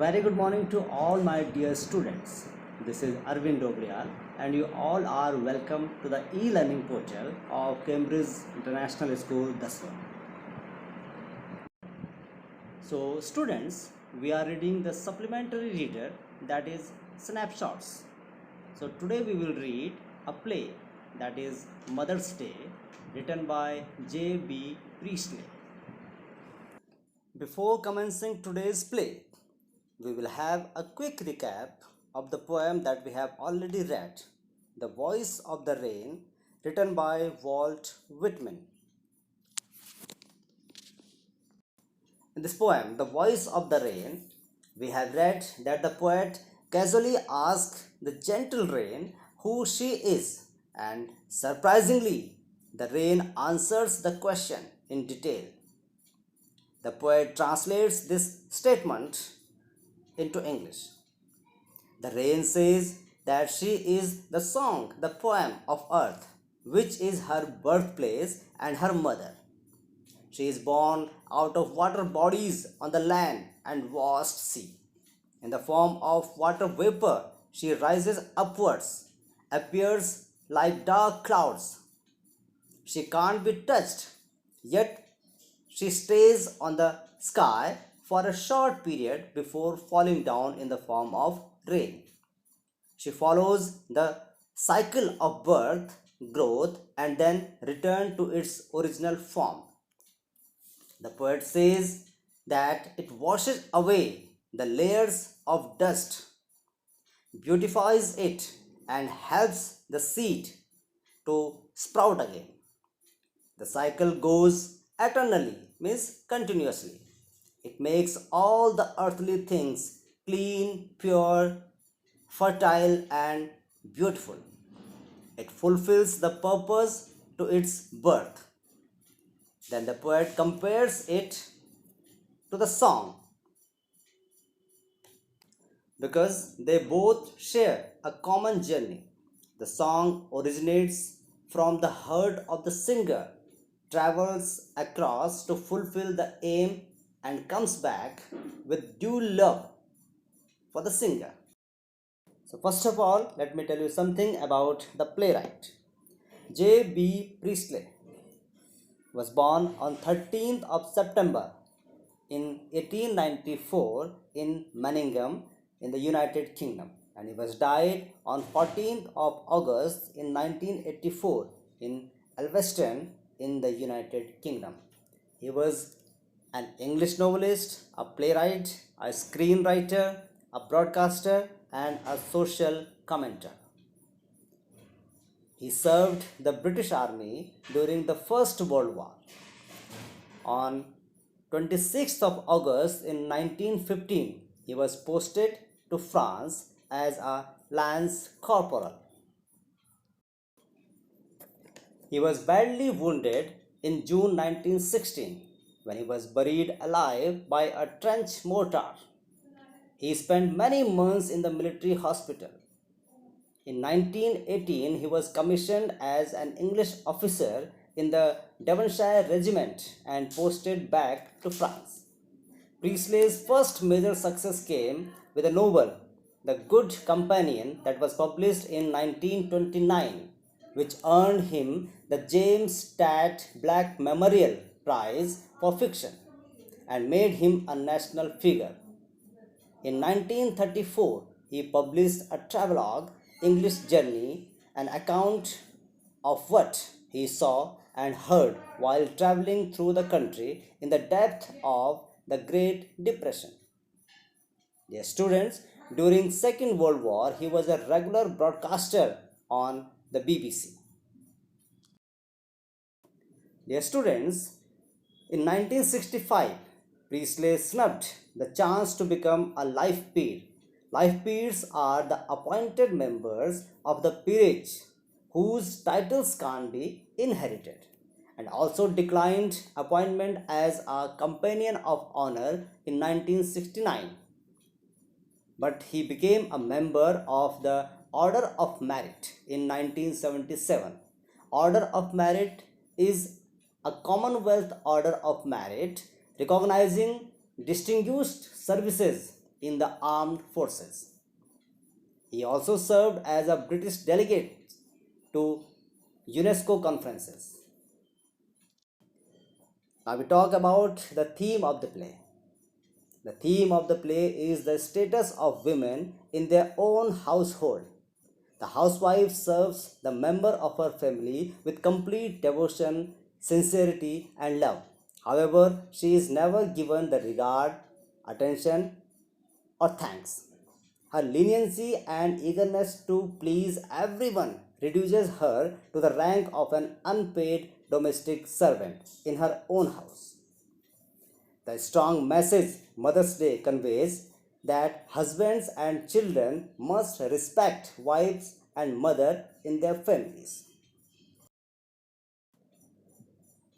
very good morning to all my dear students. This is Arvind Dobriyal and you all are welcome to the e-learning portal of Cambridge International School, Daswa. So students, we are reading the supplementary reader, that is Snapshots. So today we will read a play, that is Mother's Day, written by J.B. Priestley. Before commencing today's play, we will have a quick recap of the poem that we have already read, The Voice of the Rain, written by Walt Whitman. In this poem, The Voice of the Rain, we have read that the poet casually asks the gentle rain who she is, and surprisingly, the rain answers the question in detail. The poet translates this statement into English. The rain says that she is the song, the poem of earth, which is her birthplace and her mother. She is born out of water bodies on the land and vast sea. In the form of water vapor, she rises upwards, appears like dark clouds. She can't be touched, yet she stays on the sky for a short period before falling down in the form of rain. She follows the cycle of birth, growth, and then return to its original form. The poet says that it washes away the layers of dust, beautifies it, and helps the seed to sprout again. The cycle goes eternally, means continuously. It makes all the earthly things clean, pure, fertile, and beautiful. It fulfills the purpose to its birth. Then the poet compares it to the song because they both share a common journey. The song originates from the heart of the singer, travels across to fulfill the aim, and comes back with due love for the singer. So first of all, let me tell you something about the playwright. J.B. Priestley was born on 13th of September in 1894 in Manningham in the United Kingdom, and he was died on 14th of August in 1984 in Elveston in the United Kingdom. He was an English novelist, a playwright, a screenwriter, a broadcaster, and a social commentator. He served the British Army during the First World War. On 26th of August in 1915, he was posted to France as a lance corporal. He was badly wounded in June 1916 when he was buried alive by a trench mortar. He spent many months in the military hospital. In 1918, he was commissioned as an English officer in the Devonshire Regiment and posted back to France. Priestley's first major success came with a novel, The Good Companion, that was published in 1929, which earned him the James Stott Black Memorial Prize for Fiction and made him a national figure. In 1934, he published a travelogue, English Journey, an account of what he saw and heard while traveling through the country in the depth of the Great Depression. Dear students, during Second World War, he was a regular broadcaster on the BBC. Dear students, in 1965, Priestley snubbed the chance to become a life peer. Life peers are the appointed members of the peerage whose titles can't be inherited, and also declined appointment as a companion of honor in 1969. But he became a member of the Order of Merit in 1977. Order of Merit is a Commonwealth Order of Merit recognizing distinguished services in the armed forces. He also served as a British delegate to UNESCO conferences. Now we talk about the theme of the play. The theme of the play is the status of women in their own household. The housewife serves the member of her family with complete devotion, sincerity, and love. However, she is never given the regard, attention, or thanks. Her leniency and eagerness to please everyone reduces her to the rank of an unpaid domestic servant in her own house. The strong message Mother's Day conveys that husbands and children must respect wives and mother in their families.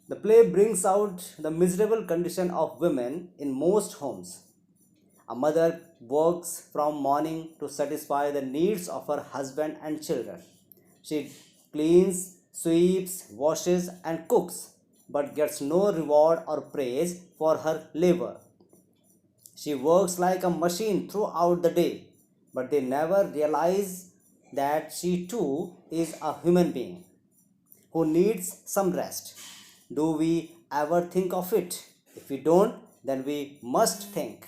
The play brings out the miserable condition of women in most homes. A mother works from morning to satisfy the needs of her husband and children. She cleans, sweeps, washes, and cooks, but gets no reward or praise for her labor. She works like a machine throughout the day, but they never realize that she too is a human being who needs some rest. Do we ever think of it? If we don't, then we must think.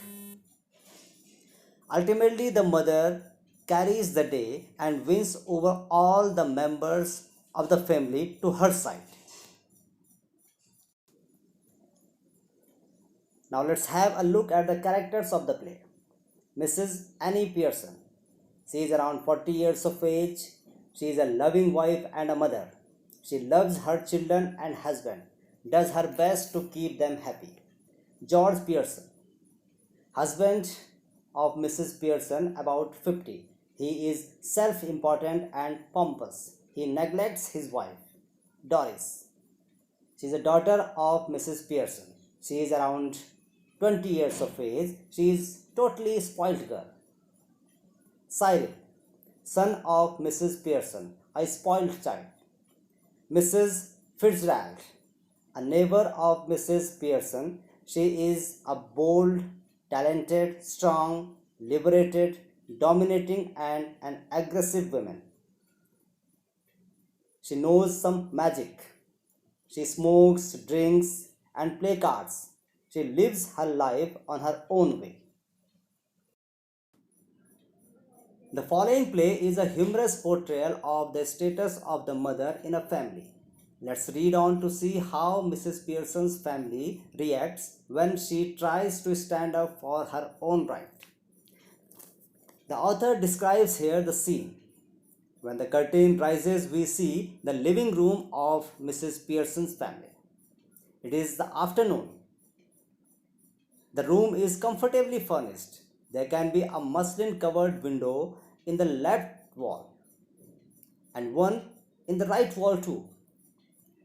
Ultimately, the mother carries the day and wins over all the members of the family to her side. Now, let's have a look at the characters of the play. Mrs. Annie Pearson. She is around 40 years of age. She is a loving wife and a mother. She loves her children and husband, does her best to keep them happy. George Pearson, husband of Mrs. Pearson, about 50. He is self important and pompous. He neglects his wife, Doris. She is a daughter of Mrs. Pearson. She is around 20 years of age. She is totally spoiled girl. Cyril, son of Mrs. Pearson, a spoiled child. Mrs. Fitzgerald, a neighbor of Mrs. Pearson. She is a bold, talented, strong, liberated, dominating, and an aggressive woman. She knows some magic. She smokes, drinks, and plays cards. She lives her life on her own way. The following play is a humorous portrayal of the status of the mother in a family. Let's read on to see how Mrs. Pearson's family reacts when she tries to stand up for her own right. The author describes here the scene. When the curtain rises, we see the living room of Mrs. Pearson's family. It is the afternoon. The room is comfortably furnished. There can be a muslin covered window in the left wall and one in the right wall too.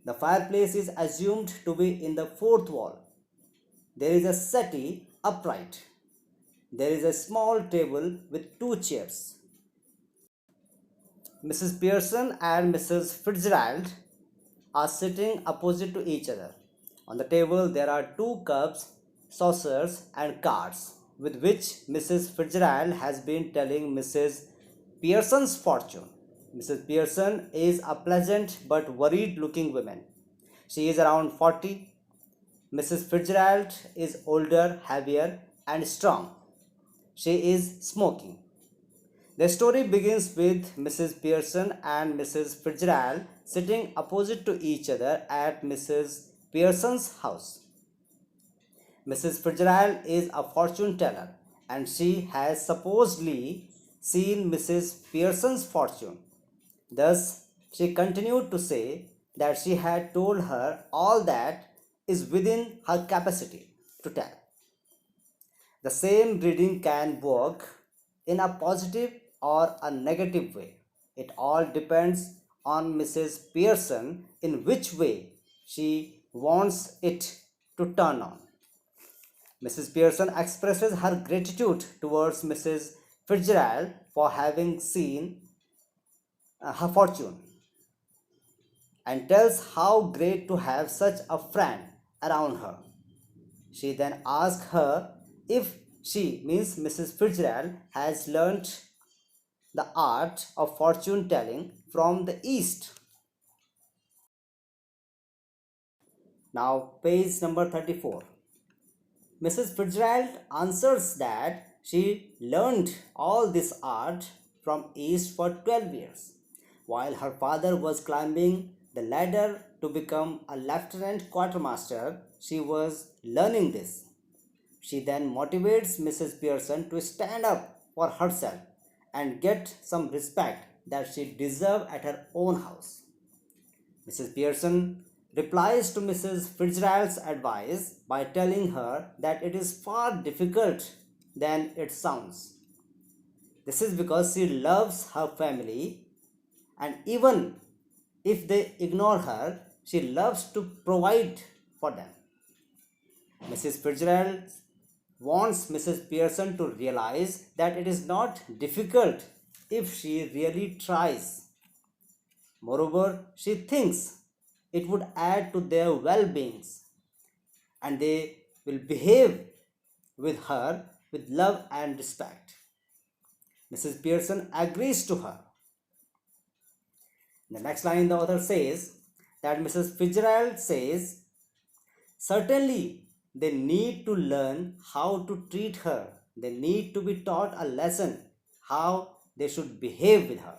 The fireplace is assumed to be in the fourth wall. There is a settee upright. There is a small table with two chairs. Mrs. Pearson and Mrs. Fitzgerald are sitting opposite to each other. On the table, there are two cups, saucers, and cards with which Mrs. Fitzgerald has been telling Mrs. Pearson's fortune. Mrs. Pearson is a pleasant but worried looking woman. She is around 40. Mrs. Fitzgerald is older, heavier, and strong. She is smoking. The story begins with Mrs. Pearson and Mrs. Fitzgerald sitting opposite to each other at Mrs. Pearson's house. Mrs. Fitzgerald is a fortune teller and she has supposedly seen Mrs. Pearson's fortune. Thus, she continued to say that she had told her all that is within her capacity to tell. The same reading can work in a positive or a negative way. It all depends on Mrs. Pearson in which way she wants it to turn on. Mrs. Pearson expresses her gratitude towards Mrs. Fitzgerald for having seen her fortune and tells how great to have such a friend around her. She then asks her if She means Mrs. Fitzgerald has learnt the art of fortune telling from the East. Now, page number 34. Mrs. Fitzgerald answers that she learned all this art from East for 12 years, while her father was climbing the ladder to become a lieutenant quartermaster. She was learning this. She then motivates Mrs. Pearson to stand up for herself and get some respect that she deserves at her own house. Mrs. Pearson replies to Mrs. Fitzgerald's advice by telling her that it is far difficult than it sounds. This is because she loves her family, and even if they ignore her, she loves to provide for them. Mrs. Fitzgerald wants Mrs. Pearson to realize that it is not difficult if she really tries. Moreover, she thinks it would add to their well beings, and they will behave with her with love and respect. Mrs. Pearson agrees to her. In the next line, the author says that Mrs. Fitzgerald says, certainly they need to learn how to treat her. They need to be taught a lesson how they should behave with her.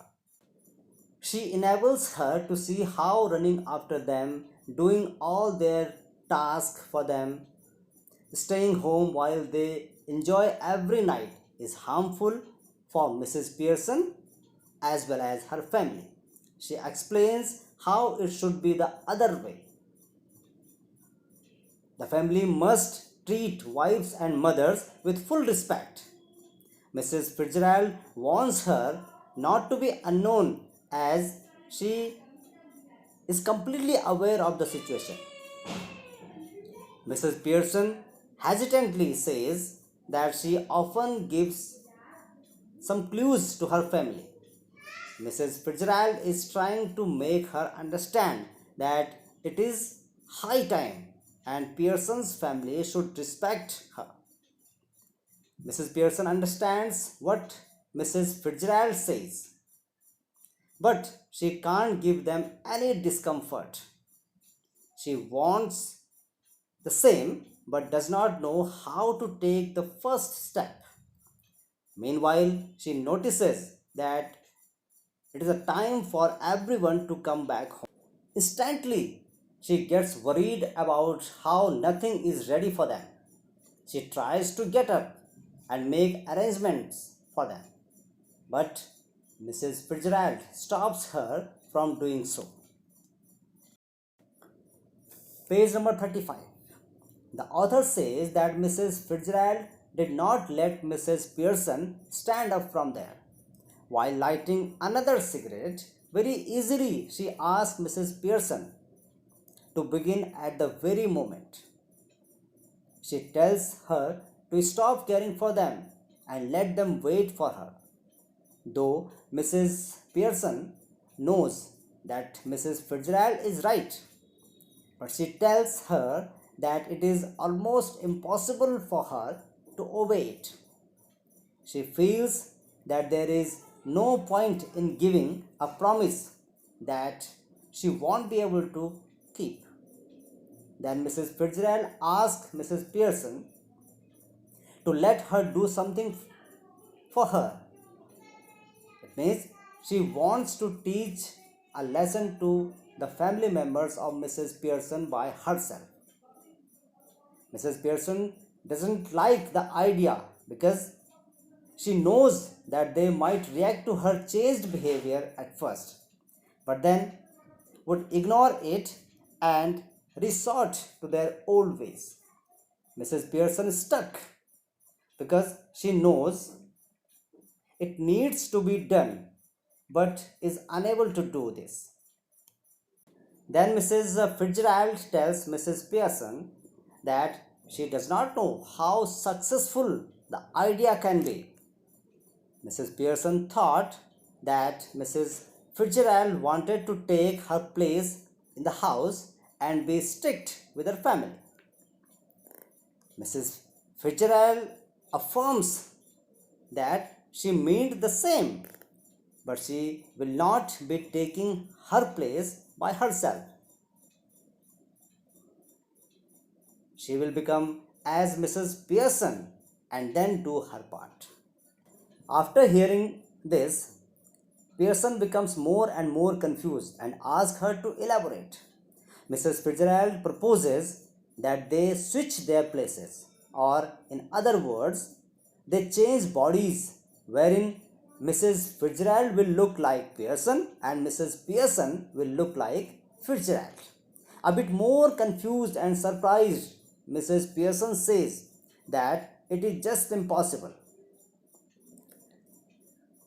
She enables her to see how running after them, doing all their tasks for them, staying home while they enjoy every night is harmful for Mrs. Pearson as well as her family. She explains how it should be the other way. The family must treat wives and mothers with full respect. Mrs. Fitzgerald wants her not to be unknown as she is completely aware of the situation. Mrs. Pearson hesitantly says that she often gives some clues to her family. Mrs. Fitzgerald is trying to make her understand that it is high time and Pearson's family should respect her. Mrs. Pearson understands what Mrs. Fitzgerald says, but she can't give them any discomfort. She wants the same but does not know how to take the first step. Meanwhile, she notices that it is a time for everyone to come back home. Instantly, she gets worried about how nothing is ready for them. She tries to get up and make arrangements for them, but Mrs. Fitzgerald stops her from doing so. Page number 35. The author says that Mrs. Fitzgerald did not let Mrs. Pearson stand up from there. While lighting another cigarette, very easily she asked Mrs. Pearson to begin at the very moment. She tells her to stop caring for them and let them wait for her. Though Mrs. Pearson knows that Mrs. Fitzgerald is right, but she tells her that it is almost impossible for her to obey it. She feels that there is no point in giving a promise that she won't be able to keep. Then Mrs. Fitzgerald asks Mrs. Pearson to let her do something for her. It means she wants to teach a lesson to the family members of Mrs. Pearson by herself. Mrs. Pearson doesn't like the idea because she knows that they might react to her changed behavior at first, but then would ignore it and resort to their old ways. Mrs. Pearson is stuck because she knows it needs to be done but is unable to do this. Then Mrs. Fitzgerald tells Mrs. Pearson that she does not know how successful the idea can be. Mrs. Pearson thought that Mrs. Fitzgerald wanted to take her place in the house and be strict with her family. Mrs. Fitzgerald affirms that she meant the same, but she will not be taking her place by herself. She will become as Mrs. Pearson and then do her part. After hearing this, Pearson becomes more and more confused and asks her to elaborate. Mrs. Fitzgerald proposes that they switch their places, or in other words, they change bodies wherein Mrs. Fitzgerald will look like Pearson and Mrs. Pearson will look like Fitzgerald. A bit more confused and surprised, Mrs. Pearson says that it is just impossible.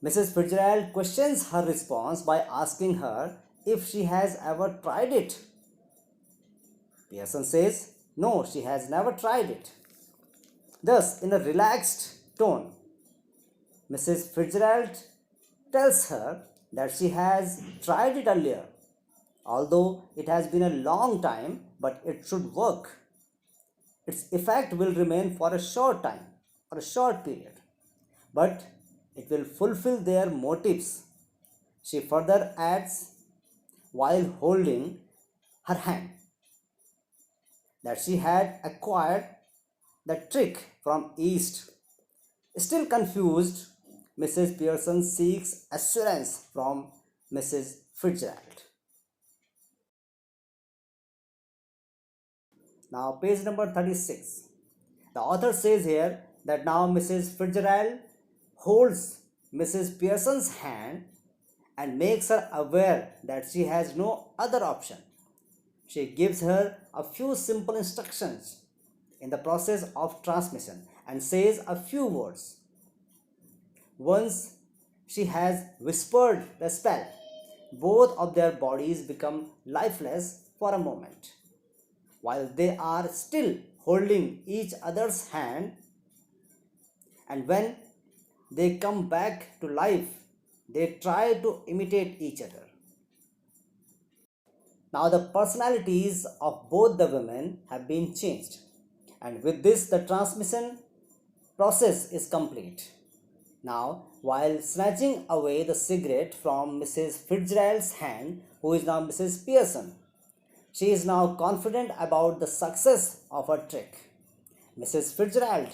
Mrs. Fitzgerald questions her response by asking her if she has ever tried it. Pearson says no, she has never tried it. Thus, in a relaxed tone, Mrs. Fitzgerald tells her that she has tried it earlier, although it has been a long time, but it should work. Its effect will remain for a short time or a short period, but it will fulfill their motives. She further adds while holding her hand that she had acquired the trick from East. Still confused, Mrs. Pearson seeks assurance from Mrs. Fitzgerald. Now, page number 36. The author says here that now Mrs. Fitzgerald holds Mrs. Pearson's hand and makes her aware that she has no other option. She gives her a few simple instructions in the process of transmission and says a few words. Once she has whispered the spell, both of their bodies become lifeless for a moment. While they are still holding each other's hand, and when they come back to life, they try to imitate each other. Now, the personalities of both the women have been changed, and with this, the transmission process is complete. Now, while snatching away the cigarette from Mrs. Fitzgerald's hand, who is now Mrs. Pearson, she is now confident about the success of her trick. Mrs. Fitzgerald,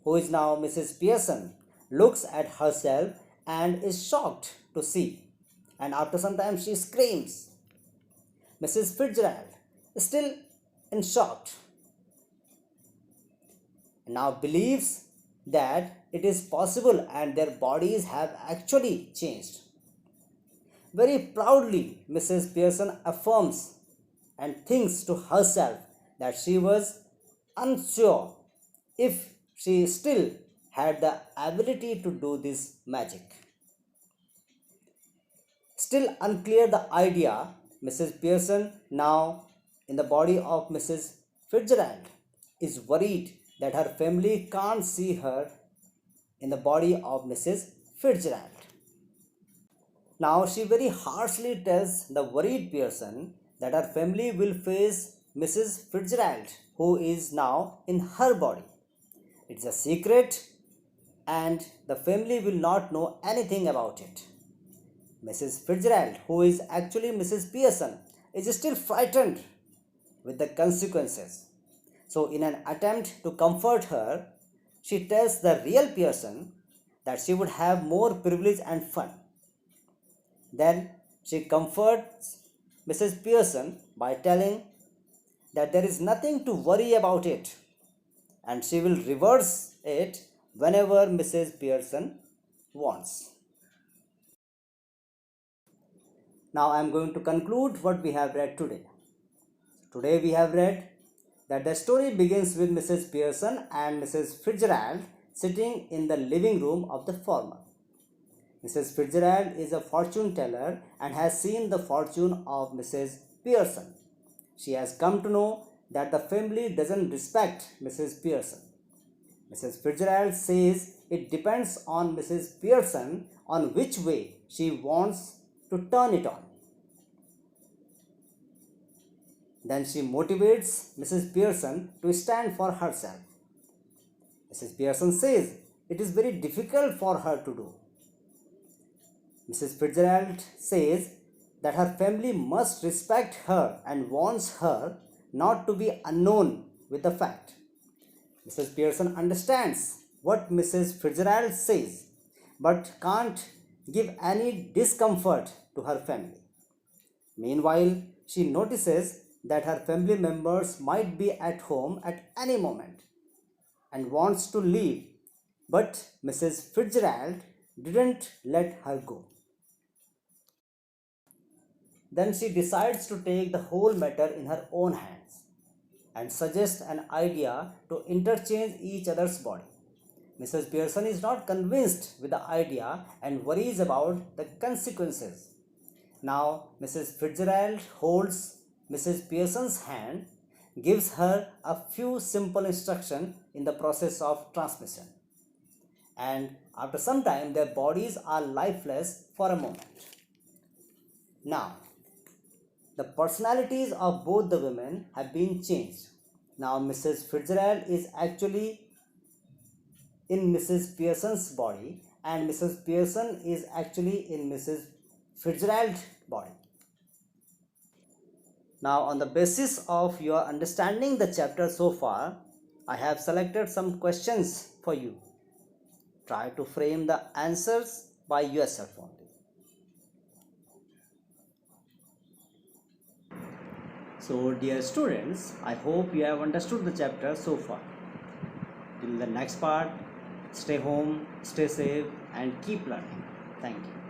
who is now Mrs. Pearson, looks at herself and is shocked to see, and after some time she screams. Mrs. Fitzgerald, still in shock, now believes that it is possible and their bodies have actually changed. Very proudly, Mrs. Pearson affirms and thinks to herself that she was unsure if she still had the ability to do this magic. Still unclear the idea, Mrs. Pearson, now in the body of Mrs. Fitzgerald, is worried that her family can't see her in the body of Mrs. Fitzgerald. Now she very harshly tells the worried Pearson that her family will face Mrs. Fitzgerald, who is now in her body. It's a secret and the family will not know anything about it. Mrs. Fitzgerald, who is actually Mrs. Pearson, is still frightened with the consequences. So, in an attempt to comfort her, she tells the real Pearson that she would have more privilege and fun. Then she comforts Mrs. Pearson by telling that there is nothing to worry about it and she will reverse it whenever Mrs. Pearson wants. Now I am going to conclude what we have read today. Today we have read that the story begins with Mrs. Pearson and Mrs. Fitzgerald sitting in the living room of the former. Mrs. Fitzgerald is a fortune teller and has seen the fortune of Mrs. Pearson. She has come to know that the family doesn't respect Mrs. Pearson. Mrs. Fitzgerald says it depends on Mrs. Pearson on which way she wants to turn it on. Then she motivates Mrs. Pearson to stand for herself. Mrs. Pearson says it is very difficult for her to do. Mrs. Fitzgerald says that her family must respect her and wants her not to be unknown with the fact. Mrs. Pearson understands what Mrs. Fitzgerald says but can't give any discomfort to her family. Meanwhile, she notices that her family members might be at home at any moment and wants to leave, but Mrs. Fitzgerald didn't let her go. Then she decides to take the whole matter in her own hands and suggests an idea to interchange each other's body. Mrs. Pearson is not convinced with the idea and worries about the consequences. Now, Mrs. Fitzgerald holds Mrs. Pearson's hand, gives her a few simple instructions in the process of transmission, and after some time, their bodies are lifeless for a moment. Now, the personalities of both the women have been changed. Now, Mrs. Fitzgerald is actually in Mrs. Pearson's body, and Mrs. Pearson is actually in Mrs. Fitzgerald's body. Now, on the basis of your understanding the chapter so far, I have selected some questions for you. Try to frame the answers by yourself only. So, dear students, I hope you have understood the chapter so far. Till the next part, stay home, stay safe, and keep learning. Thank you.